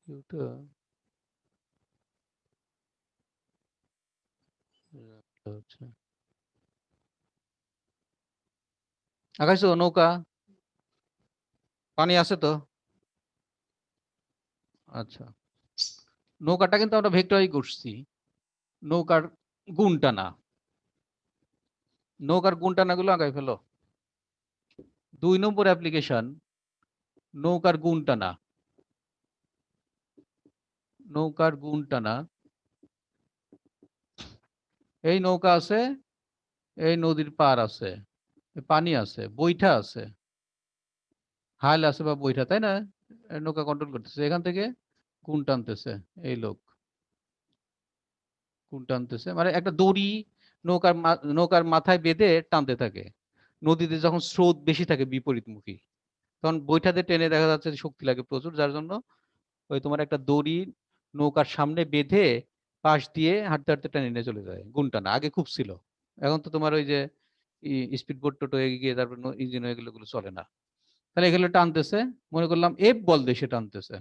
কিউটা হচ্ছে আকাইছো নৌকা পানি আছে তো। আচ্ছা, নৌকাটা কিন্তু আমরা ভেক্টরাই করছি, নৌকার গুণটা না। নৌকার গুণটা না গুলো আগাই ফেলো। 2 নম্বর অ্যাপ্লিকেশন, নৌকার গুণটা না। নৌকার গুণটা না, এই নৌকা আছে, এই নদীর পার আছে, পানি আছে, বৈঠা আছে, হাল আছে বা বৈঠা, তাই না? নৌকা কন্ট্রোল করতেছে, এখান থেকে গুণ টানতেছে এই লোক। গুণ টানতেছে মানে একটা দড়ি নৌকার মাথায় বেঁধে টানতে থাকে। নদীতে যখন স্রোত বেশি থাকে বিপরীতমুখী, তখন বৈঠাতে টেনে দেখা যাচ্ছে যে শক্তি লাগে প্রচুর, যার জন্য ওই তোমার একটা দড়ি নৌকার সামনে বেঁধে পাশ দিয়ে হাঁটতে হাঁটতে টেনে নিয়ে চলে যায়। গুণ টানা আগে খুব ছিল, এখন তো তোমার ওই যে স্পিড বোট টোটো এগিয়ে তারপর ইঞ্জিন হয়ে গেলে ওগুলো চলে না। তাহলে এগুলো টানতেছে, মনে করলাম এফ বল দিয়ে সে টানতেছে।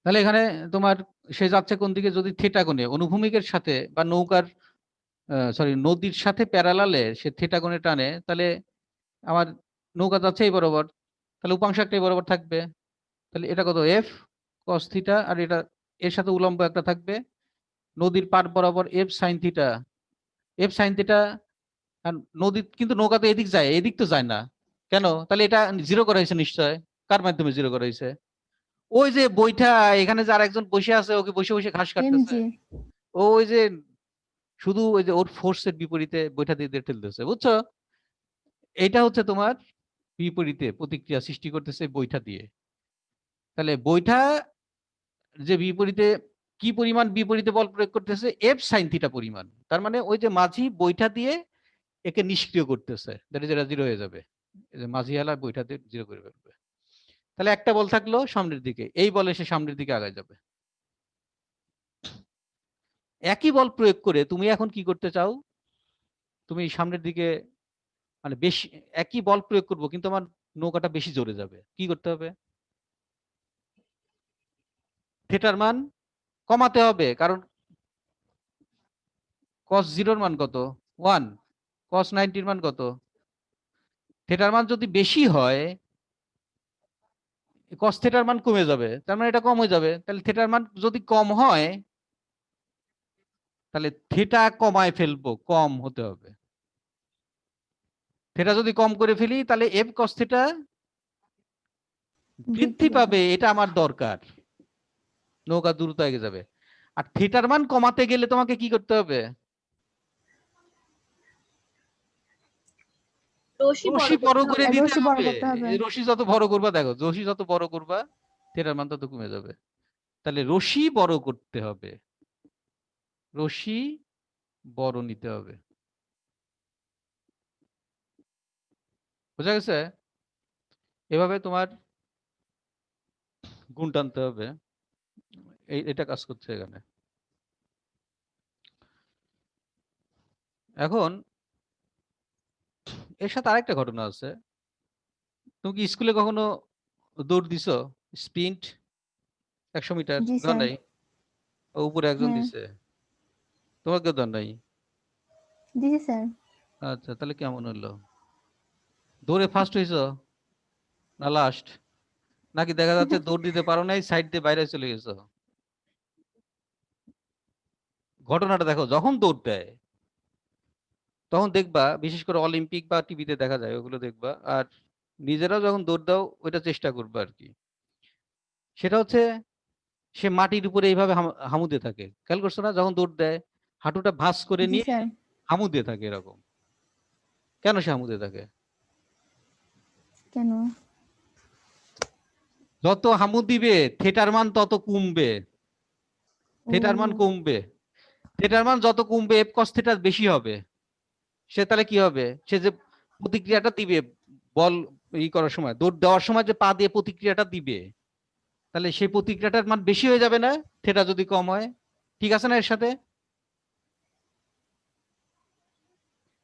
তাহলে এখানে তোমার সে যাচ্ছে কোন দিকে, যদি থিটা কোণে অনুভূমিকের সাথে বা নৌকার সরি নদীর সাথে প্যারালালে সে থিটা কোণে টানে, তাহলে আমার নৌকা যাচ্ছে এই বরাবর, তাহলে উপাংশ একটাই বরাবর থাকবে। তাহলে এটা কত, এফ কস থিটা, আর এটা এর সাথে উলম্ব একটা থাকবে নদীর পার বরাবর F sine theta. F sine theta, আর নদী কিন্তু নৌকা তো এদিক যায়, এদিক তো যায় না কেন? তাহলে এটা জিরো করা হয়েছে নিশ্চয়। কার মাধ্যমে জিরো করা হয়েছে? ওই যে বৈঠা, এখানে যার একজন বসে আছে, ওকে বসে বসে ঘাস কাটতেছে। এমজি। ওই যে শুধু ওই যে ওর ফোর্সের বিপরীতে বৈঠা দিয়ে দিয়ে ঠেলতেছে, বুঝছো? এটা হচ্ছে তোমার বিপরীতে প্রতিক্রিয়া সৃষ্টি করতেছে বৈঠা দিয়ে। তাহলে বৈঠা যে বিপরীতে কি পরিমাণ বিপরীতে বল প্রয়োগ করতেছে, এফ সাইন থিটা পরিমাণ। তার মানে ওই যে মাঝি বৈঠা দিয়ে একে নিষ্ক্রিয় করতেছে, যেটা জিরো হয়ে যাবে। এই যে মাঝি হেলা বৈঠা দিয়ে জিরো করে ফেলবে। তাহলে একটা বল থাকলো সামনের দিকে, এই বলে সে সামনের দিকে আগায় যাবে। একই বল প্রয়োগ করে তুমি এখন কি করতে চাও, তুমি সামনের দিকে মানে বেশি, একই বল প্রয়োগ করবো কিন্তু আমার নৌকাটা বেশি জোরে যাবে, কি করতে হবে? থিটার মান কমাতে হবে, কারণ কস জিরোর মান কত, 1। কস 90 মান কত? থিটার মান যদি বেশি হয় কস থিটার মান কমে যাবে, তার মানে এটা কম হয়ে যাবে। তাহলে থিটার মান যদি কম হয়, তাহলে থিটা কমায় ফেলবো, কম হতে হবে। থিটা যদি কম করে ফেলি তাহলে এফ কস থিটা বৃদ্ধি পাবে, এটা আমার দরকার, নৌকা দ্রুত এগিয়ে যাবে। আর থিটার মান কমাতে গেলে তোমাকে কি করতে হবে? রশি বড় করে দিতে রশি বড় হবে। করতে হবে। এই রশি যত বড় করবা, দেখো রশি যত বড় করবা থিটার মান তত কমে যাবে। তাহলে রশি বড় করতে হবে, রশি বড় নিতে হবে। বুঝা গেছে? এভাবে তোমার গুণ টানতে হবে, এটা কাজ করছে এখানে। এখন এর সাথে আরেকটা ঘটনা আছে। তুমি কি স্কুলে কখনো দৌড় দিছো, স্প্রিন্ট 100 মিটার? জি ধর স্যার। নাই, উপরে একজন হ্যাঁ, দিছে, তোমার কেউ ধর নাই? দিছি স্যার। আচ্ছা, তাহলে কেমন হলো? দৌড়ে ফার্স্ট হয়েছো না লাস্ট? নাকি দেখা যাচ্ছে দৌড় দিতে পারো নাই, সাইড দিয়ে বাইরে চলে গেছো? ঘটনাটা দেখো, যখন দৌড় দেয় তখন দেখবা, বিশেষ করে অলিম্পিক বা টিভিতে দেখা যায় ওগুলো দেখবা, আর নিজেরাও যখন দৌড় দাও ওইটা চেষ্টা করবে আর কি। সেটা হচ্ছে সে মাটির উপরে এইভাবে হামুদে থাকে, খেয়াল করছো না? যখন দৌড় দেয় হাঁটুটা ভাঁজ করে জি নিয়ে স্যার। হামুদে থাকে এরকম। কেন সে হামুদে থাকে? কেন? যত হামু দিবে থিটার মান তত কমবে, ও। থিটার মান কমবে। থিটার মান যত কমবে এফ কস থিটা বেশি হবে। সে তাহলে কি হবে, সে যে প্রতিক্রিয়াটা দিবে বল করার সময়, দৌড় দেওয়ার সময় যে পা দিয়ে প্রতিক্রিয়াটা দিবে, তাহলে সেই প্রতিক্রিয়াটার মান বেশি হয়ে যাবে না থিটা যদি কম হয়? ঠিক আছে না এর সাথে?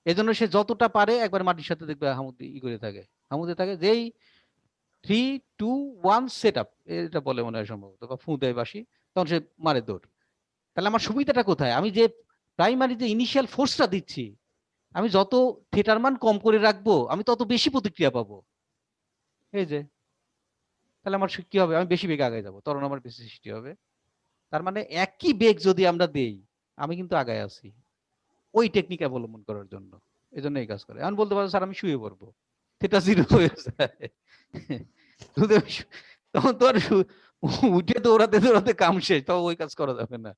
এজন্য সে যতটা পারে একবার মাটির সাথে দেখবে হামুদি করে থাকে, হামুদে থাকে। যেই 3 2 1 সেট আপ, এটা বলে মনে হয় সম্ভবত, বা ফু দেয় বাসি, তখন সে মারে দৌড়। তাহলে আমার সুবিধাটা কোথায়? আমি যে প্রাইমারি যে ইনিশিয়াল ফোর্সটা দিচ্ছি, আমি যত থিটার মান কম করে রাখবো আমি তত বেশি প্রতিক্রিয়া পাবো। এই যে, তাহলে আমার কি হবে? আমি বেশি বেগে আগায় যাবো, ত্বরণ আমার বেশি সৃষ্টি হবে। তার মানে একই বেগ যদি আমরা দেই, আমি কিন্তু আগায় আছি ওই টেকনিক অবলম্বন করার জন্য। এই জন্য এই কাজ করে। আমি বলতে পারবো স্যার আমি শুয়ে পড়বো, থিটা জিরো হয়ে যায়। তখন তো আর উঠে দৌড়াতে দৌড়াতে কাম শেষ, তখন ওই কাজ করা যাবে না।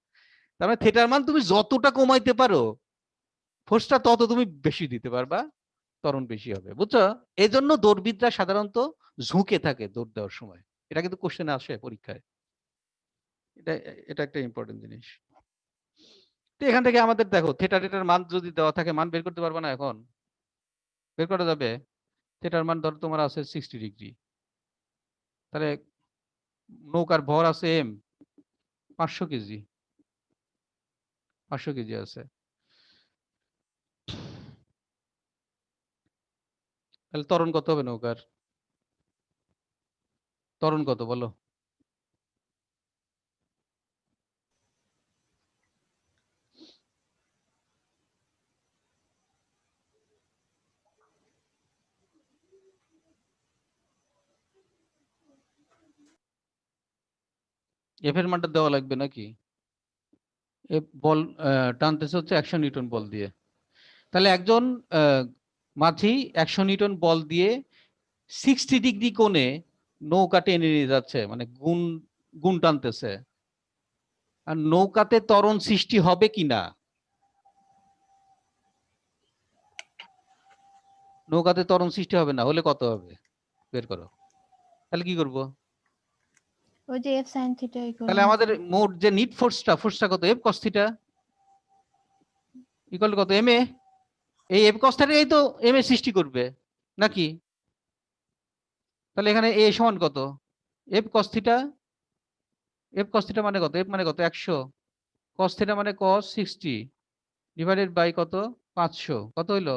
তার মানে থিটার মান তুমি যতটা কমাইতে পারো, ফোর্সটা তত তুমি বেশি দিতে পারবা, ত্বরণ বেশি হবে, বুঝছো? এই জন্য দৌড়বিদরা সাধারণত ঝুঁকে থাকে দৌড় দেওয়ার সময়। এটা কিন্তু কোশ্চেনে আসে পরীক্ষায়। এটা এটা একটা ইম্পর্টেন্ট জিনিস। তো এখান থেকে আমাদের দেখো থিটা টেটার মান যদি দেওয়া থাকে, মান বের করতে পারবো না এখন? বের করা যাবে। থিটার মান ধরো তোমার আছে 60 ডিগ্রি, তাহলে নৌকার ভর আছে এম, 500 কেজি, 500 কেজি আছে। তাহলে ত্বরণ কত হবে নৌকার? ত্বরণ কত বলো? এফ এর মানটা দেওয়া লাগবে নাকি? এফ বল টানতেছে হচ্ছে 100 নিউটন বল দিয়ে। তাহলে একজন মাঝি 100 নিউটন বল দিয়ে 60 ডিগ্রি কোণে নৌকা টেনে নিয়ে যাচ্ছে, মানে গুণ গুণ টানতেছে। আর নৌকাতে ত্বরণ সৃষ্টি হবে কিনা? নৌকাতে ত্বরণ সৃষ্টি হবে না, হলে কত হবে বের করো। তাহলে কি করব? ওই যে f sin theta তাহলে আমাদের মোট যে নিট ফোর্সটা কত? এফ কস থিটা ইকুয়াল কত? M A. এই এফ কস থিটা এই তো এম এ সৃষ্টি করবে নাকি? তাহলে এখানে এ সমান কত? F cos theta, F cos theta মানে কত? এফ মানে কত? 100, কস থিটা মানে কস 60 ডিভাইডেড বাই কত? 500, কত হইলো?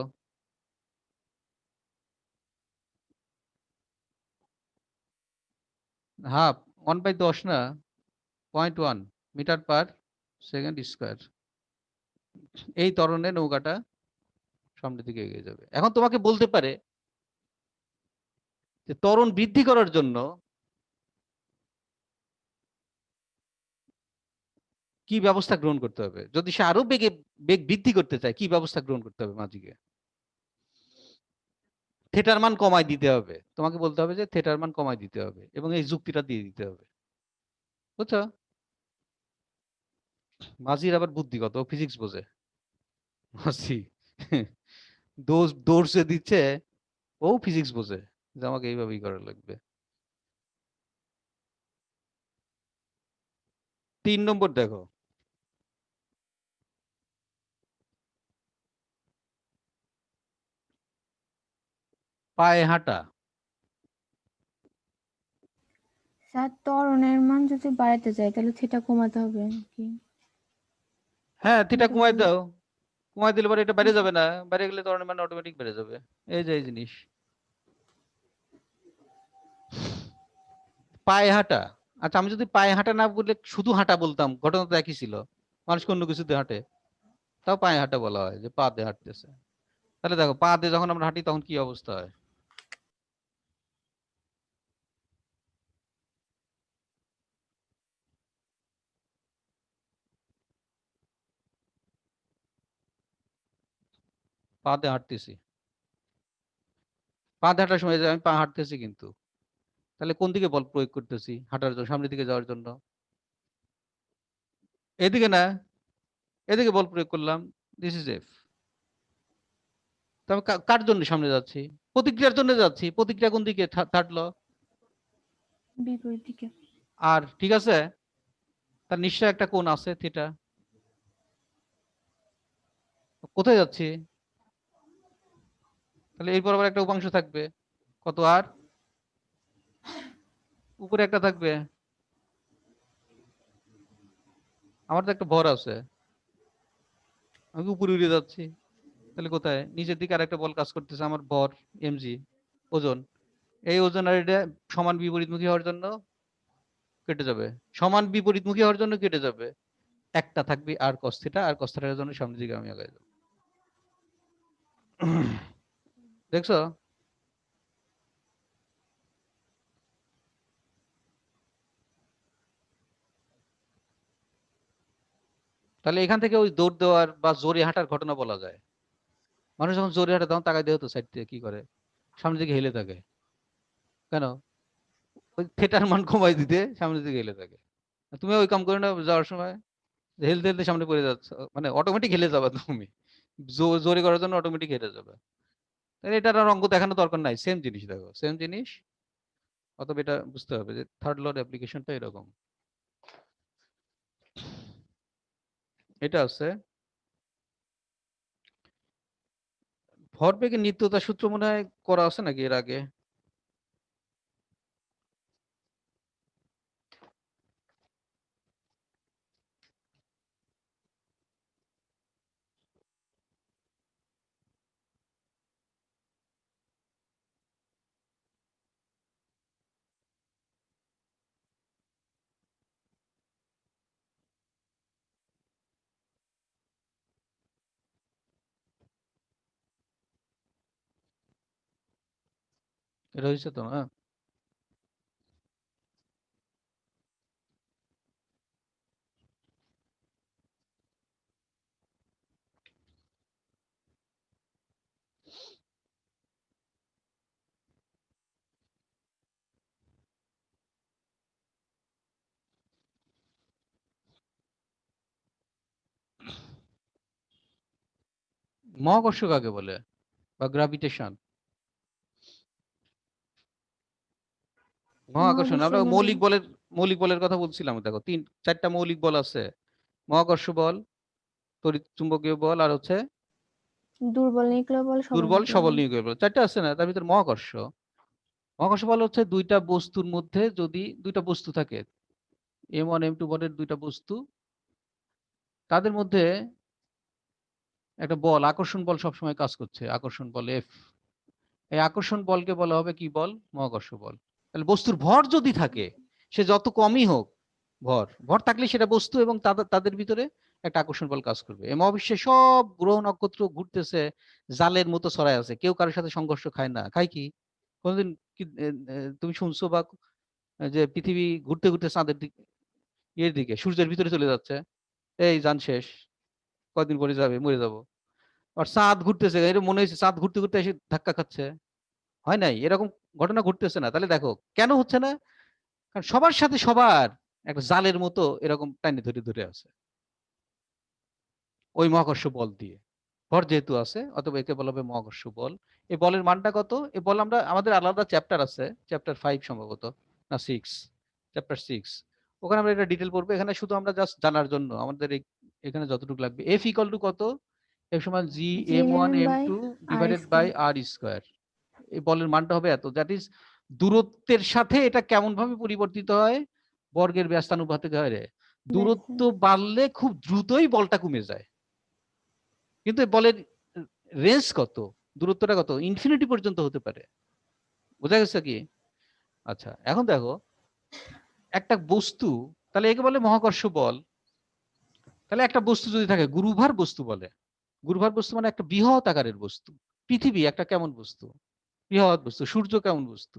হাফ, 1/10 না, 0.1 মিটার পার সেকেন্ড স্কয়ার। এই ত্বরণে নৌকাটা সামনের দিকে এগিয়ে যাবে। এখন তোমাকে বলতে পারে যে ত্বরণ বৃদ্ধি করার জন্য কি ব্যবস্থা গ্রহণ করতে হবে? যদি সে আরো বেগ বৃদ্ধি করতে চায়, কি ব্যবস্থা গ্রহণ করতে হবে মাঝিকে? থিটার মান কমায় দিতে হবে। তোমাকে বলতে হবে যে থিটার মান কমায় দিতে হবে এবং এই যুক্তিটা দিয়ে দিতে হবে, বুঝছো? মাঝির আবার বুদ্ধি কত, ফিজিক্স বোঝে। মাঝি দোষ যে দিচ্ছে, ও ফিজিক্স বোঝে যে আমাকে এইভাবেই করা লাগবে। 3 নম্বর দেখো, পায়ে হাঁটা। স্যার ত্বরণের মান যদি বাড়াতে চাই তাহলে থিটা কমাতে হবে কি? হ্যাঁ, থিটা নাকি কমায় বল দাও, কমায় দিলে পরে এটা বেড়ে যাবে না? বেড়ে গেলে ত্বরণের মান অটোমেটিক বেড়ে যাবে। এই যে এই জিনিস পায়ে হাঁটা। আচ্ছা, আমি যদি পায়ে হাঁটা না বলে শুধু হাঁটা বলতাম, ঘটনা তো একই ছিল। মানুষ অন্য কিছুতে হাঁটে, তাও পায়ে হাঁটা বলা হয়, যে পা দিয়ে হাঁটতেছে। তাহলে দেখো পা দিয়ে যখন আমরা হাঁটি তখন কি অবস্থা হয়? পা দিয়ে হাঁটতেছি, পা দিয়ে হাঁটার সময় যে আমি পা হাঁটতেছি, কিন্তু তাহলে কোন দিকে বল প্রয়োগ করতেছি হাঁটার জন্য, সামনের দিকে যাওয়ার জন্য? এদিকে না, এদিকে বল প্রয়োগ করলাম। This is F. তবে কার জন্য সামনে যাচ্ছি? প্রতিক্রিয়ার জন্য যাচ্ছি। প্রতিক্রিয়া কোন দিকে থাকলো? বিপরীত দিকে? আর ঠিক আছে, তার নিশ্চয় একটা কোণ আছে থিটা। কোথায় যাচ্ছি? তাহলে এরপর আবার একটা উপাংশ থাকবে, কত আর? উপরে একটা থাকবে। আমার তো একটা ভর আছে, আমি উপরে উড়ে যাচ্ছি। তাহলে কোথায়? নিচের দিকে আর একটা বল কাজ করতেছে, আমার ভর এমজি, ওজন। এই ওজন আর এটা সমান বিপরীতমুখী হওয়ার জন্য কেটে যাবে, সমান বিপরীতমুখী হওয়ার জন্য কেটে যাবে, একটা থাকবে আর cos থিটা, আর cos থিটার জন্য সামনের দিকে আমি আগাই যাবো। দেখছো? তাহলে এখান থেকে ওই দৌড় দেওয়ার বা জোরে হাঁটার ঘটনা বলা যায়। মানুষ যখন জোরে হাঁটে তখন তাকায় দেয় তো সাইড থেকে কি করে, সামনের দিকে হেলে থাকে। কেন? ওই থিটার মান কমাই দিতে সামনের দিকে হেলে থাকে। তুমি ওই কাম করে না যাওয়ার সময়, যে হেলতে হেলতে সামনে পড়ে যাচ্ছ, মানে অটোমেটিক হেলে যাবে তুমি, জোরে করার জন্য অটোমেটিক হেলে যাবে। তাহলে এটার আর অঙ্ক দেখানো দরকার নাই, সেম জিনিস দেখো, সেম জিনিস। অতএব এটা বুঝতে হবে যে থার্ড লর অ্যাপ্লিকেশনটা এরকম। এটা আছে ভরবেগের নিত্যতা সূত্র, মনে হয় করা আছে নাকি এর আগে? এটা হয়েছে তো, হ্যাঁ। মহাকর্ষ কাকে বলে, বা গ্রাভিটেশন? মহাকর্ষণ, মহাবিশ্বের আমরা মধ্যে মৌলিক বলের কথা বলছিলাম, দেখো চারটা মৌলিক বল আছে, মহাকর্ষ বল, তড়িৎ চুম্বকীয় বল, আর হচ্ছে দুর্বল নিউক্লিয় বল, সবল দুর্বল নিউক্লিয় সবল বল। নিউক্লিয় বল, চারটা আছে না, তার ভিতর মহাকর্ষ। মহাকর্ষ বল হচ্ছে দুইটা বস্তুর মধ্যে, যদি দুইটা বস্তু থাকে, M1 M2 বলের দুইটা বস্তু, তাদের মধ্যে একটা বল, আকর্ষণ বল সবসময় কাজ করছে, আকর্ষণ বল F। এই আকর্ষণ বলকে বলা হবে কি বল, মহাকর্ষ বল। তাহলে বস্তুর ভর যদি থাকে, সে যত কমই হোক, ভর ভর থাকলে সেটা বস্তু, এবং তাদের তাদের ভিতরে একটা আকর্ষণ বল কাজ করবে। এই মহাবিশ্বে সব গ্রহ নক্ষত্র ঘুরতেছে, জালের মতো ছড়ায় আছে, কেউ কারোর সাথে সংঘর্ষ খায় না। খায় কি? কোনদিন কি তুমি শুনছো বা যে পৃথিবী ঘুরতে ঘুরতে চাঁদের দিকে, এর দিকে, সূর্যের ভিতরে চলে যাচ্ছে, এই যান শেষ, কয়দিন পরে যাবে, মরে যাবো। আর চাঁদ ঘুরতেছে, এটা মনে হয়েছে চাঁদ ঘুরতে ঘুরতে এসে ধাক্কা খাচ্ছে, হয় নাই এরকম ঘটনা ঘটতেছে না? তাহলে দেখো কেন হচ্ছে না, কারণ সবার সাথে সবার একটা জালের মতো এরকম টাইনে ধরে ধরে আছে, ওই মহাকর্ষ বল দিয়ে। ভর যেহেতু আছে, অথবা একে বলা হবে মহাকর্ষ বল। এই বলের মানটা কত? এই বল আমরা, আমাদের আলাদা চ্যাপ্টার আছে, চ্যাপ্টার 5 সম্ভবত, না 6, চ্যাপ্টার 6, ওখানে আমরা এটা ডিটেল পড়বো। এখানে শুধু আমরা জাস্ট জানার জন্য আমাদের এখানে যতটুকু লাগবে, এফ ইকুয়াল টু কত, এফ সমান G M one GM M by two R divided by square. R square. এই বলের মানটা হবে এত, দ্যাট ইজ দূরত্বের সাথে এটা কেমন ভাবে পরিবর্তিত হয়, বর্গের ব্যস্তানুপাতিক হারে। ব্যাস। দূরত্ব বাড়লে খুব দ্রুতই বলটা কমে যায়, কিন্তু এই বলের রেঞ্জ কত, দূরত্বটা কত, ইনফিনিটি পর্যন্ত হতে পারে। বোঝা গেছে কি? আচ্ছা, এখন দেখো একটা বস্তু, তাহলে একে বলে মহাকর্ষ বল। তাহলে একটা বস্তু যদি থাকে, গুরুভার বস্তু বলে, গুরুভার বস্তু মানে একটা বৃহৎ আকারের বস্তু। পৃথিবী একটা কেমন বস্তু, বৃহৎ বস্তু। সূর্য কেমন বস্তু,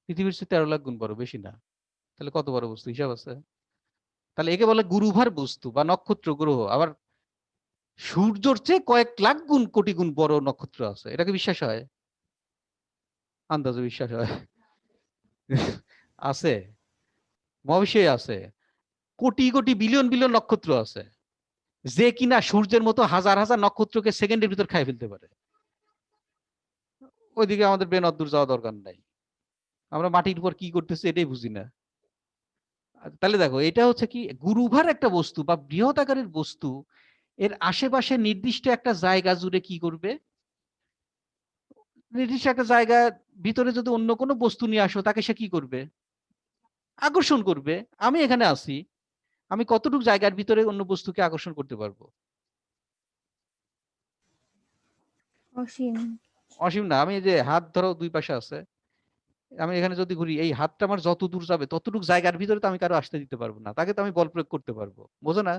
পৃথিবীর চেয়ে 13 লাখ গুণ বড়, বেশি না। তাহলে কত বড় বস্তু, হিসাব আছে? তাহলে একে বলে গুরুভার বস্তু বা নক্ষত্র গ্রহ। আবার সূর্যর চেয়ে কয়েক লাখ গুণ কোটি গুণ বড় নক্ষত্র আছে, এটাকে বিশ্বাস হয়? আন্দাজে বিশ্বাস হয়। আছে, মহাবিশ্বে আছে কোটি কোটি বিলিয়ন বিলিয়ন নক্ষত্র আছে, যে কিনা সূর্যের মতো হাজার হাজার নক্ষত্রকে সেকেন্ডের ভিতর খাই ফেলতে পারে। ওইদিকে আমাদের বেন অদ্দূর যাওয়া দরকার নাই, আমরা মাটির উপর কি করতেছি এটাই বুঝি না। তাহলে দেখো এটা হচ্ছে কি, গুরুভার একটা বস্তু বা বৃহৎ আকারের বস্তু, এর আশেপাশে নির্দিষ্ট একটা জায়গা জুড়ে কি করবে, নির্দিষ্ট একটা জায়গার ভিতরে যদি অন্য কোনো বস্তু নিয়ে আসো, তাকে সে কি করবে, আকর্ষণ করবে। আমি এখানে আছি, আমি কতটুকু জায়গার ভিতরে অন্য বস্তুকে আকর্ষণ করতে পারবো? অসীম। অসীম না, আমি এই যে হাত ধরো দুই পাশে আছে, আমি এখানে যদি ঘুরি, এই হাতটা আমার যত দূর যাবে ততটুকু জায়গার ভিতরে তো আমি কারো আসতে দিতে পারবো না, তাকে তো আমি বল প্রয়োগ করতে পারবো, বোঝো না?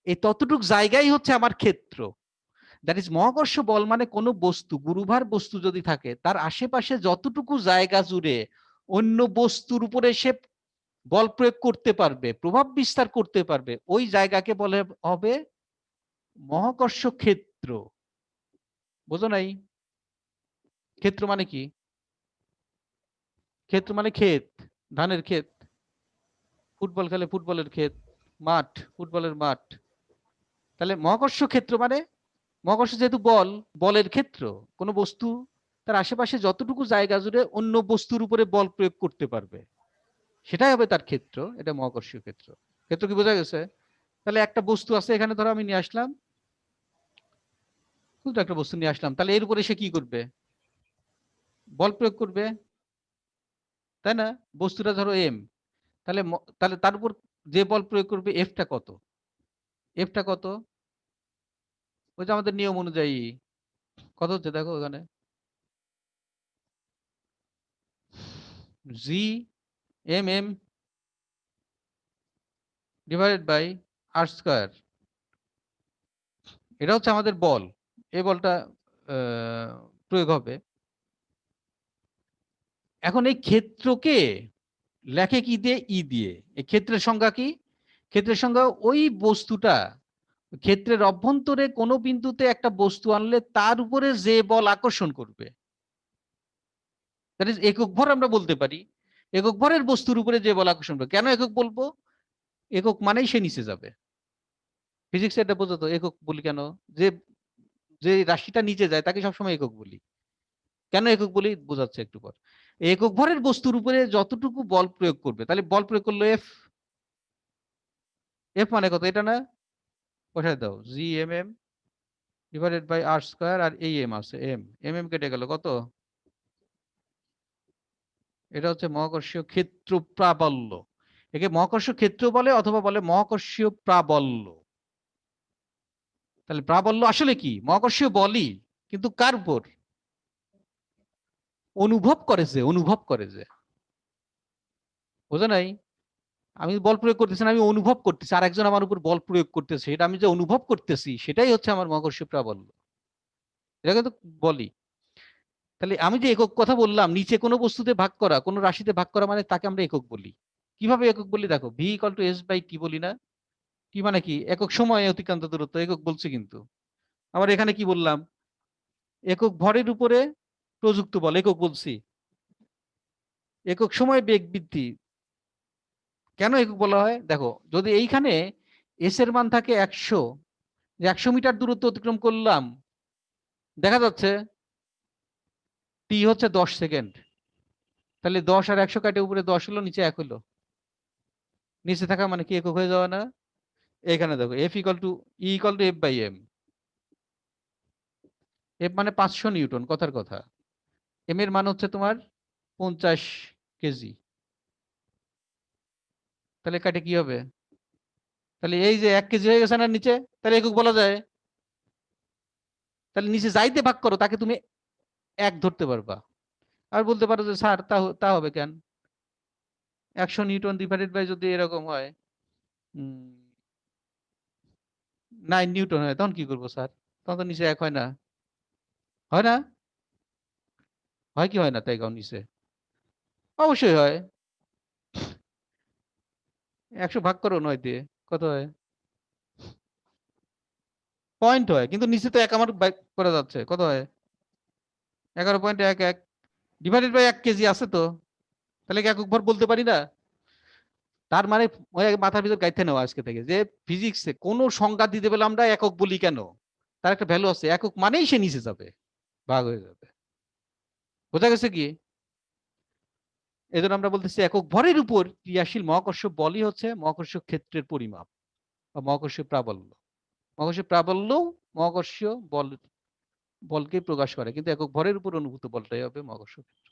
এই ততটুক জায়গাই হচ্ছে আমার ক্ষেত্র। দ্যাট ইজ মহাকর্ষ বল মানে কোনো বস্তু, গুরুভার বস্তু যদি থাকে, তার আশেপাশে যতটুকু জায়গা জুড়ে অন্য বস্তুর উপরে সে বল প্রয়োগ করতে পারবে, প্রভাব বিস্তার করতে পারবে, ওই জায়গাকে বলে হবে মহাকর্ষ ক্ষেত্র। বোঝো নাই? ক্ষেত্র মানে কি? ক্ষেত্র মানে ক্ষেত, ধানের ক্ষেত, ফুটবল খেলে ফুটবলের ক্ষেত, মাঠ ফুটবলের মাঠ। তাহলে মহাকর্ষ ক্ষেত্র মানে মহাকর্ষ যেহেতু বল, বলের ক্ষেত্র, কোনো বস্তু তার আশেপাশে যতটুকু জায়গা জুড়ে অন্য বস্তুর উপরে বল প্রয়োগ করতে পারবে, সেটাই হবে তার ক্ষেত্র। এটা মহাকর্ষীয় ক্ষেত্র। ক্ষেত্র কি বোঝা গেছে? তাহলে একটা বস্তু আছে এখানে, ধরো আমি নিয়ে আসলাম, শুধু একটা বস্তু নিয়ে আসলাম, তাহলে এর উপরে সে কি করবে? বল প্রয়োগ করবে, তাই না? বস্তুটা ধরো এম, তাহলে তাহলে তার উপর যে বল প্রয়োগ করবে এফটা কত? এফটা কত? ওই যে আমাদের নিয়ম অনুযায়ী কত হচ্ছে দেখো এখানে, G M M divided by R square. এটা হচ্ছে আমাদের বল, এই বলটা প্রয়োগ হবে। এখন এই ক্ষেত্রকে লেখে কি দিয়ে? ই দিয়ে। এই ক্ষেত্রের সংজ্ঞা কি? ক্ষেত্রের সংজ্ঞা ওই বস্তুটা, ক্ষেত্রের অভ্যন্তরে কোনো বিন্দুতে একটা বস্তু আনলে তার উপরে যে বল আকর্ষণ করবে, দ্যাট ইজ একক ভর আমরা বলতে পারি। একক ভরের বস্তুর উপরে যে বল আকর্ষণ করবে। কেন একক বলবো? একক মানেই সে নিচে যাবে। ফিজিক্স এটা বোঝো তো, একক বলি কেন? যে যে রাশিটা নিচে যায় তাকে সবসময় একক বলি। কেন একক বলি বোঝাচ্ছে একটু পর। একক ভরের বস্তুর উপরে যতটুকু বল প্রয়োগ করবে, তাহলে বল প্রয়োগ করলো এফ। এফ মানে কত? এটা না, বসায় দাও, G M M divided by R square, আর এই এম আছে, এম এম এম কেটে গেল, কত? এটা হচ্ছে মহাকর্ষীয় ক্ষেত্র প্রাবল্য। একে মহাকর্ষ ক্ষেত্র বলে, অথবা বলে মহাকর্ষীয় প্রাবল্য। তাহলে প্রাবল্য আসলে কি? মহাকর্ষীয় বলই, কিন্তু কার উপর? অনুভব করে যে, অনুভব করে যে, বোঝা নাই? আমি বল প্রয়োগ করতেছি না, আমি অনুভব করতেছি আর একজন আমার উপর বল প্রয়োগ করতেছে, এটা আমি যে অনুভব করতেছি সেটাই হচ্ছে আমার মহাকর্ষীয় প্রাবল্য। এটা কিন্তু বলি। তাহলে আমি যে একক কথা বললাম, নিচে কোনো বস্তুতে ভাগ করা, কোনো রাশিতে ভাগ করা, মানে তাকে আমরা একক বলি। কিভাবে একক বলি দেখো, V equal to S by T বলি না? টি মানে কি? একক সময় অতিক্রান্ত দূরত্ব, একক বলছি কিন্তু। আবার এখানে কি বললাম? একক ভরের উপরে প্রযুক্ত বল, একক বলছি। একক সময় বেগ বৃদ্ধি, কেন একক বলা হয় দেখো, যদি এইখানে এস এর মান থাকে 100, যে 100 মিটার দূরত্ব অতিক্রম করলাম, দেখা যাচ্ছে টি হচ্ছে 10 সেকেন্ড। তাহলে 10 আর 100 কাটে, উপরে 10 হলো, নিচে 1 হলো। নিচে থাকা মানে কি একক হয়ে যাওয়া না? এখানে দেখো F equal to E equal to F by M. F মানে 500 নিউটন, কথার কথা। এম এর মান হচ্ছে তোমার 50 কেজি। তাহলে কাটে কি হবে? তাহলে এই যে 1 কেজি হয়ে গেছে না নিচে, তাহলে একক বলা যায়। তাহলে নিচে যাইতে ভাগ করো, তাকে তুমি এক ধরতে পারবা। আর বলতে পারো যে স্যার তা হবে কেন? 100 নিউটন ডিভাইডেড বাই যদি এরকম হয় 9 নিউটন হয়, তখন কি করবো স্যার? তখন তো নিচে 1 হয় না, হয় না? হয় কি হয় না? তাই কারণ নিচে অবশ্যই হয়। 100 ভাগ করো 9 দিয়ে, কত হয়? পয়েন্ট হয়, কিন্তু নিচে তো 1 আমার বাইক করা যাচ্ছে, কত হয়? 11.11 ডিভাইডেড বাই 1 কেজি আছে তো, তাহলে কি একক ভর বলতে পারি না? তার মানে ওই মাথার ভিতর গাইতে নেওয়া আজকে থেকে, যে ফিজিক্সে কোনো সংজ্ঞা দিতে পেলে আমরা একক বলি কেন? তার একটা ভ্যালু আছে, একক মানেই সে নিচে যাবে, ভাগ হয়ে যাবে। বোঝা গেছে কি? এই জন্য আমরা বলতেছি একক ভরের উপর ক্রিয়াশীল মহাকর্ষ বলই হচ্ছে মহাকর্ষ ক্ষেত্রের পরিমাপ বা মহাকর্ষীয় প্রাবল্য। মহাকর্ষীয় প্রাবল্য মহাকর্ষীয় বলকে প্রকাশ করে, কিন্তু একক ভরের উপর অনুভূত বলটাই হবে মহাকর্ষ ক্ষেত্র।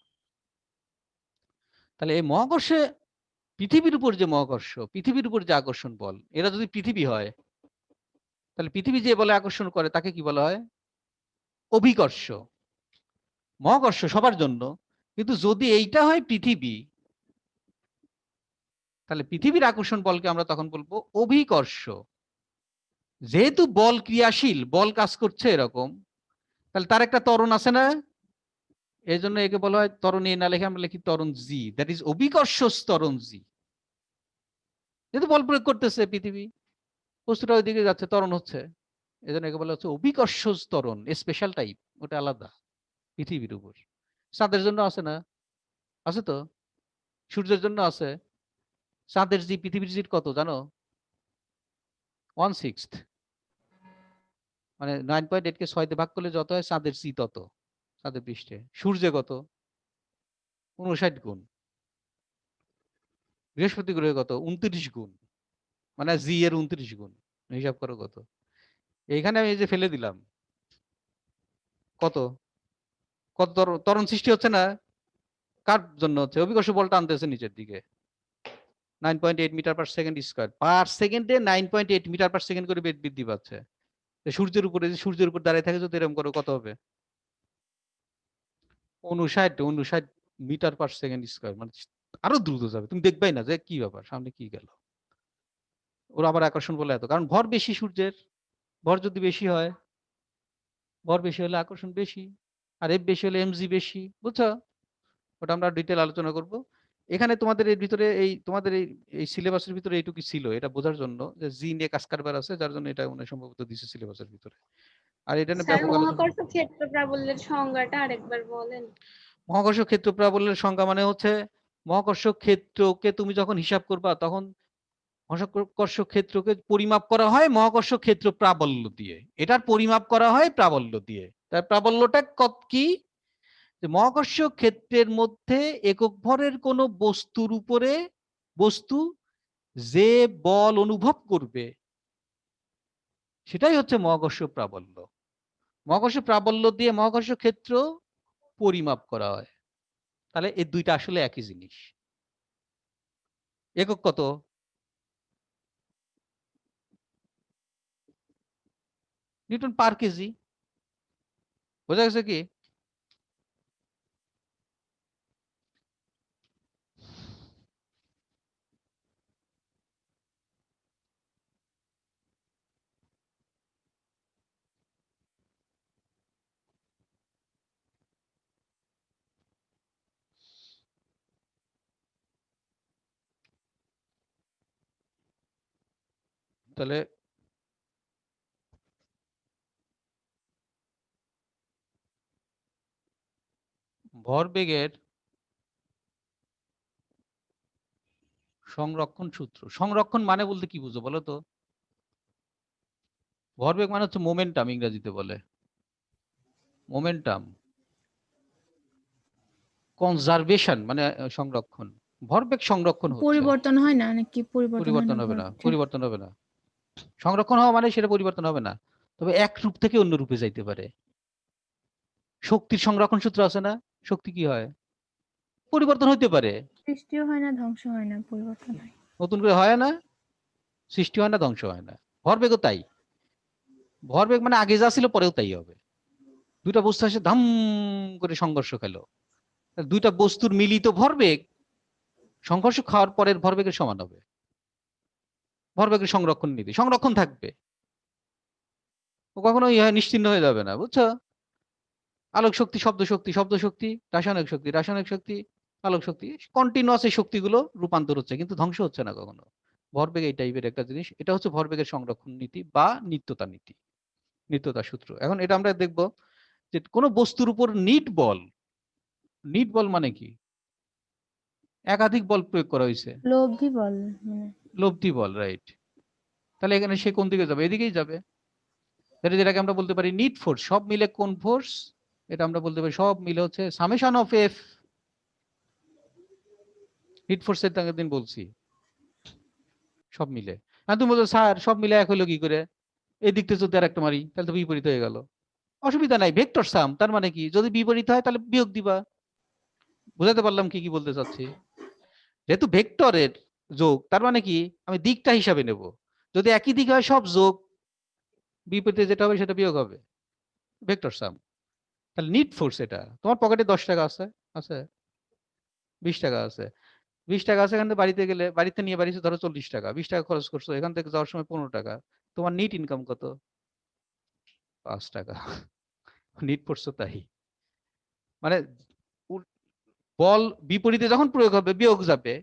তাহলে এই মহাকর্ষে পৃথিবীর উপর যে মহাকর্ষ, পৃথিবীর উপর যে আকর্ষণ বল, এরা যদি পৃথিবী হয়, তাহলে পৃথিবী যে বলে আকর্ষণ করে তাকে কি বলা হয়? অভিকর্ষ। মহাকর্ষ সবার জন্য, কিন্তু যদি এইটা হয় পৃথিবী, তাহলে পৃথিবীর আকর্ষণ বলকে আমরা তখন বলবো অভিকর্ষ। যেহেতু বল ক্রিয়াশীল, বল কাজ করছে এরকম, তাহলে তার একটা ত্বরণ আছে না, এই জন্য একে বলা হয় ত্বরণ। এ না লিখে আমরা লিখি ত্বরণ জি, দ্যাট ইজ অভিকর্ষ ত্বরণ জি। যেহেতু বল প্রয়োগ করতেছে পৃথিবী, বস্তুটা ওইদিকে যাচ্ছে, ত্বরণ হচ্ছে, এই জন্য একে বলা হচ্ছে অভিকর্ষ ত্বরণ, স্পেশাল টাইপ, ওটা আলাদা পৃথিবীর উপর। চাঁদের জন্য আছে না, আছে তো, সূর্যের জন্য আছে। চাঁদের জি পৃথিবীর জির কত জানো? 1/6, মানে 9.8 কে 6 দিয়ে ভাগ করলে যত হয় চাঁদের জি তত, চাঁদের পৃষ্ঠে। সূর্যে কত? 59 গুণ। বৃহস্পতি গ্রহে কত? 29 গুণ, মানে জি এর 29 গুণ। হিসাব করো কত। এইখানে আমি এই যে ফেলে দিলাম, কত কত ত্বরণ সৃষ্টি হচ্ছে না? কার জন্য হচ্ছে? অভিকর্ষ বলটা আনতেছে নিচের দিকে। 9.8 মিটার পার সেকেন্ড স্কয়ার, পার সেকেন্ডে 9.8 মিটার পার সেকেন্ড করে বেগ বৃদ্ধি পাচ্ছে। সূর্যের উপরে, সূর্যের উপর দাঁড়িয়ে থাকে যদি এরকম করো, কত হবে? 59 মিটার পার সেকেন্ড স্কয়ার, মানে আরো দ্রুত যাবে, তুমি দেখবাই না যে কি ব্যাপার, সামনে কি গেল। ওর আবার আকর্ষণ বলে এত, কারণ ভর বেশি সূর্যের। ভর যদি বেশি হয়, ভর বেশি হলে আকর্ষণ বেশি, আর এফ বেশি হলে এমজি বেশি, বুঝছো? ওটা আমরা ডিটেল আলোচনা করব। এখানে তোমাদের এর ভিতরে, এই তোমাদের এই এই সিলেবাসের ভিতরে এইটুকু ছিল, এটা বোঝার জন্য যে জি নিয়ে কাজ কারবার আছে, যার জন্য এটা মনে হয় সম্ভবত দিছে সিলেবাসের ভিতরে। আর এটা নিয়ে স্যার ব্যাপক আলোচনা। মহাকর্ষ ক্ষেত্র প্রাবল্যের সংজ্ঞাটা আরেকবার বলেন। মহাকর্ষ ক্ষেত্র প্রাবল্যের সংজ্ঞা মানে হচ্ছে, মহাকর্ষ ক্ষেত্রকে তুমি যখন হিসাব করবা, তখন মহাকর্ষ ক্ষেত্রকে পরিমাপ করা হয় মহাকর্ষ ক্ষেত্র প্রাবল্য দিয়ে, এটার পরিমাপ করা হয় প্রাবল্য দিয়ে। তার প্রাবল্যটা কত কি? যে মহাকর্ষ ক্ষেত্রের মধ্যে একক ভরের কোন বস্তুর উপরে বস্তু যে বল অনুভব করবে, সেটাই হচ্ছে মহাকর্ষ প্রাবল্য। মহাকর্ষ প্রাবল্য দিয়ে মহাকর্ষ ক্ষেত্র পরিমাপ করা হয়। তাহলে এই দুইটা আসলে একই জিনিস। একক কত? নিউটন পার কেজি। বোঝা গেছে কি? তাহলে ভরবেগের সংরক্ষণ সূত্র। সংরক্ষণ মানে বলতে কি বুঝো বলো তো? ভরবেগ মানে হচ্ছে মোমেন্টাম, ইংরেজিতে বলে মোমেন্টাম। কনজারভেশন মানে সংরক্ষণ। ভরবেগ সংরক্ষণ হচ্ছে। পরিবর্তন হয় না নাকি? পরিবর্তন হয় পরিবর্তন না হবে না, ভরবেগের? পরিবর্তন হবে না। সংরক্ষণ হওয়া মানে সেটা পরিবর্তন হবে না, তবে এক রূপ থেকে অন্য রূপে যাইতে পারে। শক্তির সংরক্ষণ সূত্র আছে না? শক্তি কি হয়? পরিবর্তন হইতে পারে, সৃষ্টিও হয় না, ধ্বংস হয় না, পরিবর্তন হয়। নতুন করে হয় না, সৃষ্টি হয় না, ধ্বংস হয় না। ভরবেগও তাই। ভরবেগ মানে আগে যা ছিল পরেও তাই হবে। দুইটা বস্তু আসে ধাম করে সংঘর্ষ খেলো, দুইটা বস্তুর মিলিত ভরবেগ সংঘর্ষ খাওয়ার পরের ভরবেগের সমান হবে। ভরবেগের সংরক্ষণ নীতি, সংরক্ষণ থাকবে, ও কখনো নিশ্চিহ্ন হয়ে যাবে না, বুঝছো? আলোক শক্তি, শব্দ শক্তি, শব্দ শক্তি, রাসায়নিক শক্তি, রাসায়নিক শক্তি, আলোক শক্তি, কন্টিনিউয়াস এই শক্তিগুলো রূপান্তর হচ্ছে, কিন্তু ধ্বংস হচ্ছে না কখনো। ভরবেগ এই টাইপের একটা জিনিস, এটা হচ্ছে ভরবেগের সংরক্ষণ নীতি বা নিত্যতা নীতি, নিত্যতা সূত্র। এখন এটা আমরা দেখব যে কোন বস্তুর উপর নিট বল, নিট বল মানে কি? একাধিক বল প্রয়োগ করা হয়েছে, লব্ধি বল মানে। লব্ধি বল, রাইট। তাহলে এখানে সে কোন দিকে যাবে? এদিকেই যাবে। যেটাকে আমরা বলতে পারি নিট ফোর্স। সব মিলে কোন ফোর্স? এটা আমরা বলতে পারি সব মিলে হচ্ছে সামেশন অফ এফ। নিট ফোর্সের দিন বলছি সব মিলে। আর তুমি বলছো স্যার সব মিলে এক হলো কি করে? এই দিকটা যদি আর একটা মারি তাহলে তো বিপরীত হয়ে গেল। অসুবিধা নাই, ভেক্টর সাম, তার মানে কি যদি বিপরীত হয় তাহলে বিয়োগ দিবা। বুঝাতে পারলাম কি কি বলতে চাচ্ছি? যেহেতু ভেক্টরের যোগ, তার মানে কি আমি দিকটা হিসাবে নেব। যদি একই দিক হয় সব যোগ, বিপরীতে যেটা হবে সেটা বিয়োগ হবে, ভেক্টর সাম। তাহলে নিট ফোর্স এটা। তোমার পকেটে 10 টাকা আছে, আছে 20 টাকা আছে, 20 টাকা আছে, এখান থেকে বাড়িতে গেলে, বাড়িতে নিয়ে বাড়িতে ধরো 40 টাকা, 20 টাকা খরচ করছো, এখান থেকে যাওয়ার সময় 15 টাকা, তোমার নিট ইনকাম কত? 5 টাকা। নিট ফোর্সও তাই, মানে বল বিপরীতে যখন প্রয়োগ হবে বিয়োগ যাবে,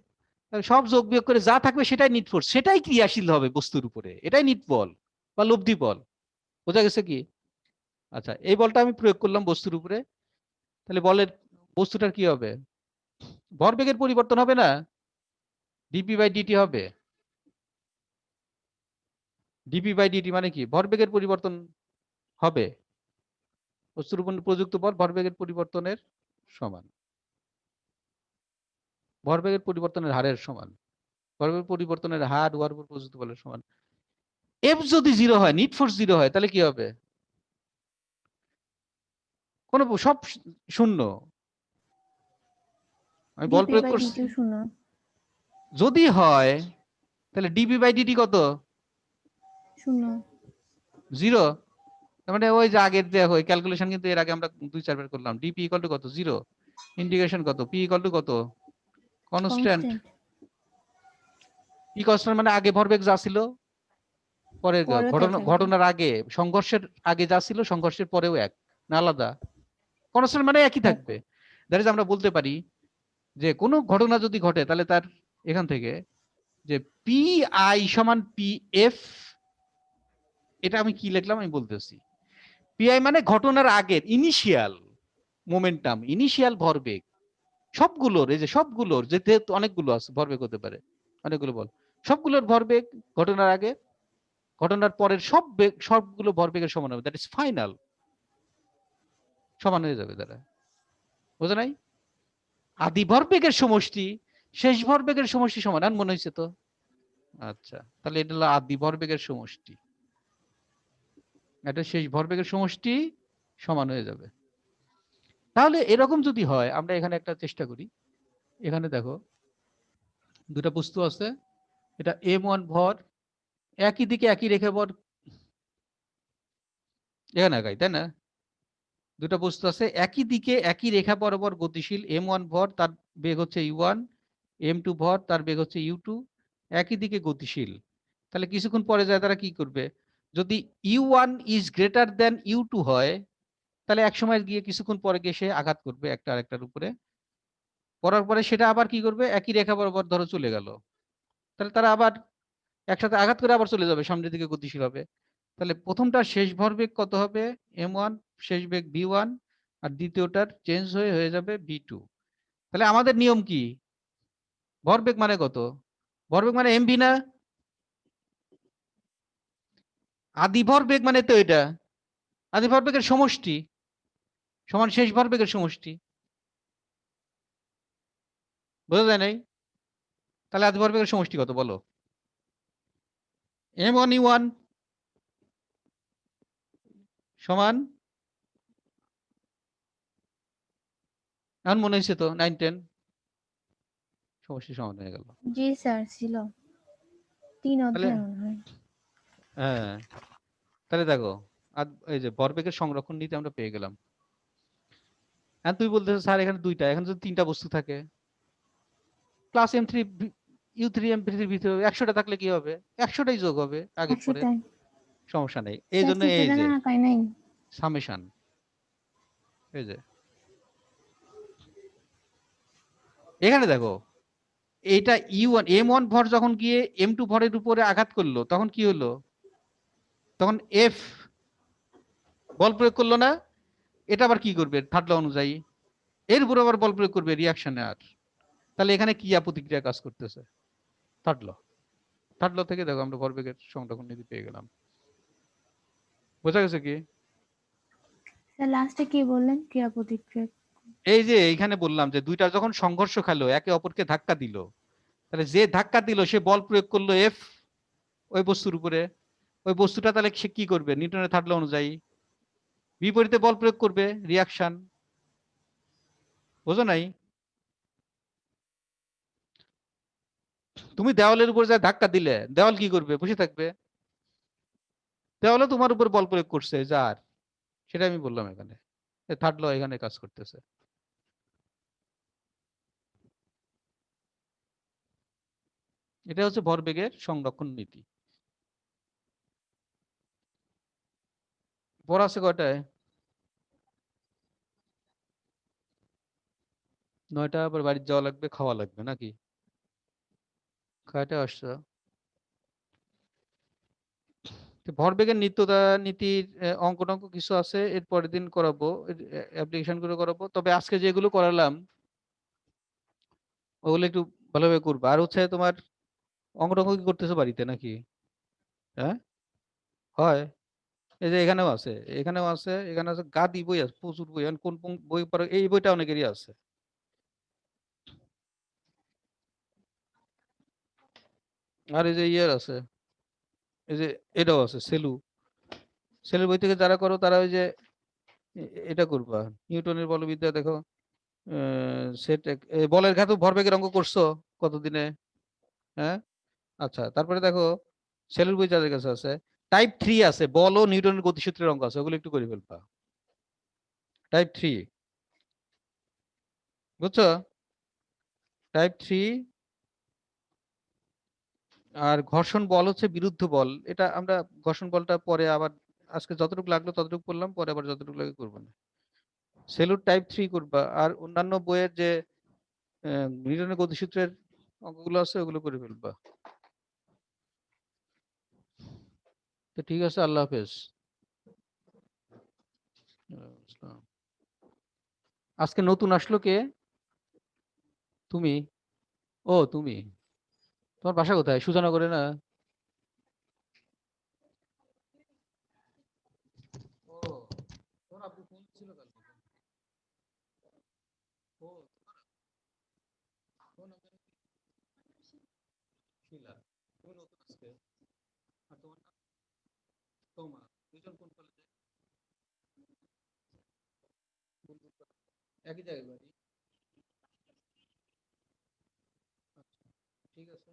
সব যোগ বিয়োগ করে যা থাকবে সেটাই নিট ফোর্স, সেটাই ক্রিয়াশীল হবে বস্তুর উপরে, এটাই নিট বল বা লব্ধি বল। বোঝা গেছে কি? আচ্ছা, এই বলটা আমি প্রয়োগ করলাম বস্তুর উপরে, তাহলে বলের বস্তুটার কি হবে? ভরবেগের পরিবর্তন হবে না, ডিপি বাই ডিটি হবে। ডিপি বাই ডিটি মানে কি? ভরবেগের পরিবর্তন হবে, বস্তুর উপর প্রযুক্ত বল ভরবেগের পরিবর্তনের সমান, ভরবেগের পরিবর্তনের হারের সমান, ভরবেগের পরিবর্তনের হার ওয়ার উপর প্রযুক্ত বলের সমান। এফ যদি 0 হয়, নিট ফোর্স 0 হয়, তাহলে কি হবে? কোন সব শূন্য। আমি বল ডিপি প্রয়োগ বাই করছি, ডিটিও শূন্য। যদি হয় তাহলে ডিপি বাই ডিটি কত? শূন্য। 0। তার মানে ওই যে আগের যে ওই ক্যালকুলেশন, কিন্তু এর আগে আমরা 2-4 বার করলাম। ডিপি ইকুয়াল টু কত? 0। ইন্টিগ্রেশন কত? পি ইকুয়াল টু কত? কনস্ট্যান্ট। কনস্ট্যান্ট। পি কনস্ট্যান্ট মানে আগে ভরবেগ যা ছিল পরে পরেও তাই থাকবে। ঘটনার আগে, সংঘর্ষের আগে যা ছিল সংঘর্ষের পরেও এক না আলাদা? কনস্ট্যান্ট মানে একই এক। থাকবে। দ্যাট ইজ আমরা বলতে পারি যে কোনো ঘটনা যদি ঘটে তাহলে তার এখান থেকে যে পি আই সমান পি এফ, এটা আমি কি লিখলাম আমি বলতেছি। পি আই মানে ঘটনার আগের ইনিশিয়াল মোমেন্টাম, ইনিশিয়াল ভরবেগ সবগুলোর, এই যে সবগুলোর, যেহেতু অনেকগুলো আছে ভরবেগ হতে পারে, অনেকগুলো বল, সবগুলোর ভরবেগ ঘটনার আগে, ঘটনার পরের সব সবগুলো ভরবেগের সমান হবে, দ্যাট ইজ ফাইনাল, সমান হয়ে যাবে দ্বারা। বোঝা নাই? আদি ভরবেগের সমষ্টি শেষ ভরবেগের সমষ্টি সমান, আর মনে হয়েছে তো? আচ্ছা, তাহলে এটা হলো আদি ভরবেগের সমষ্টি, এটা শেষ ভরবেগের সমষ্টি সমান হয়ে যাবে। তাহলে এরকম যদি হয়, আমরা এখানে একটা চেষ্টা করি। এখানে দেখো দুটা বস্তু আছে, এটা m1 ভর, একই দিকে একই রেখে ভর, এখানে আগাই, তাই না? দুটা বস্তু আছে একই দিকে একই রেখা বরাবর গতিশীল, m1 ভর তার বেগ হচ্ছে u1, m2 ভর তার বেগ হচ্ছে u2, একই দিকে গতিশীল। তাহলে কিছুক্ষণ পরে যায় তারা কি করবে? যদি u1 is greater than u2 হয়, তাহলে এক সময় গিয়ে কিছুক্ষণ পরে গিয়ে সে আঘাত করবে একটা আরেকটার উপরে, পড়ার পরে সেটা আবার কি করবে? একই রেখা বরাবর ধরো চলে গেল, তাহলে তারা আবার একসাথে আঘাত করে আবার চলে যাবে, সামনের দিকে গতিশীল হবে। তাহলে প্রথমটার শেষ ভরবেগ কত হবে? m1, শেষ বেগ v1, আর দ্বিতীয়টার চেঞ্জ হয়ে যাবে v2। তাহলে আমাদের নিয়ম কি? ভরবেগ মানে কত? ভরবেগ মানে mv না? আদি ভরবেগ মানে তো এটা, আদি ভরবেগের সমষ্টি সমান শেষ ভরবেগের সমষ্টি। বোঝা যায় নাই? তাহলে আদি ভরবেগের সমষ্টি কত বলো? m1 u1 সমান, এখন মনে হয়েছে তো 9-10 সমষ্টি সমান হয়ে গেল। জি স্যার, ছিল 3 তাহলে অধ্যায় মনে হয়। হ্যাঁ, তাহলে দেখো এই যে ভরবেগের সংরক্ষণ নীতি আমরা পেয়ে গেলাম। এখন তুই বলতেছ স্যার এখানে দুইটা, এখানে যদি 3টা বস্তু থাকে, প্লাস m3 u3 m3 ভিতরে 100টা থাকলে কি হবে? 100টাই যোগ হবে আগের পরে, 100টাই। সমস্যা নেই। এই স্যার জন্য এই চিত্রটা যে না আঁকাই নাই। সামেশন, এই যে এখানে দেখো, এইটা u1 m1 ভর যখন গিয়ে m2 ভরের উপরে আঘাত করলো তখন কি হলো? তখন f বল প্রয়োগ করলো না? এটা আবার কি করবে থার্ড ল অনুযায়ী? এর উপর আবার বল প্রয়োগ করবে রিয়াকশনে। আর তাহলে এখানে ক্রিয়া প্রতিক্রিয়া কাজ করতেছে, থার্ড ল। থার্ড ল থেকে দেখো আমরা ভরবেগের সংরক্ষণ নীতি পেয়ে গেলাম। বোঝা গেছে কি? স্যার লাস্টে কি বললেন? ক্রিয়া প্রতিক্রিয়া। এই যে এইখানে বললাম যে দুইটা যখন সংঘর্ষ খেলো, একে অপরকে ধাক্কা দিল, তাহলে যে ধাক্কা দিল সে বল প্রয়োগ করলো এফ ওই বস্তুর উপরে, ওই বস্তুটা তাহলে সে কি করবে নিউটনের থার্ড ল অনুযায়ী? বিপরীতে বল প্রয়োগ করবে, রিয়াকশন। বোঝো নাই? তুমি দেওয়ালের উপর যা ধাক্কা দিলে দেওয়াল কি করবে? বসে থাকবে? দেওয়ালও তোমার উপর বল প্রয়োগ করছে, যার, সেটা আমি বললাম এখানে। থার্ড ল এখানে কাজ করতেছে। এটা হচ্ছে ভরবেগের সংরক্ষণ নীতি। পড়া আছে কয়টায়? 9টা, আবার বাড়ি যাওয়া লাগবে, খাওয়া লাগবে নাকি? কয়টায় আসছো? তো ভরবেগের নিত্যতা নীতির অঙ্ক টঙ্ক কিছু আছে, এর পরের দিন করাবো, অ্যাপ্লিকেশন করে করাবো। তবে আজকে যেগুলো করালাম ওগুলো একটু ভালোভাবে করবা। আর হচ্ছে তোমার অঙ্ক টঙ্ক কি করতেছো বাড়িতে নাকি? হ্যাঁ, হয়। এই যে এখানেও আছে, এখানেও আছে, এখানে আছে, গাদি বই আছে, প্রচুর বই। এখন কোন কোন বই পড়ে, এই বইটা অনেকেরই আছে। আর এই যে ইয়ের আছে, এই যে এটাও আছে, সেলুর বই থেকে যারা করো তারা ওই যে এটা করবা, নিউটনের বলবিদ্যা দেখো, সেট বলের ঘাত ভরবেগের অঙ্ক করছো কতদিনে? হ্যাঁ, আচ্ছা। তারপরে দেখো সেলুর বই যাদের কাছে আছে, টাইপ 3 আছে, বল ও নিউটনের গতিসূত্রের অঙ্ক আছে, ওগুলো একটু করে ফেলবা। টাইপ 3, বুঝছো? টাইপ 3। আর ঘর্ষণ বল হচ্ছে বিরুদ্ধ বল, এটা আমরা ঘর্ষণ বলটা পরে আবার, আজকে যতটুকু লাগলো ততটুকু করলাম, পরে আবার যতটুকু লাগে করবো না। সেলুর টাইপ 3 করবা। আর অন্যান্য বইয়ের যে নিউটনের গতিসূত্রের অঙ্কগুলো আছে ওগুলো করে ফেলবা। তো ঠিক আছে, আল্লাহ হাফেজ। আজকে নতুন আসলো কে? তুমি? ও তুমি, তোমার বাসা কোথায়? সুজানগরে না? ও, তোমার আব্বু ফোন ছিল কালকে। ও, ফোন নাম্বার শিলা। তুমি নতুন আজকে। আর তোমার নাম? তোমা। দুজন কোন কলেজে? একই জায়গায় বাড়ি? আচ্ছা, ঠিক আছে।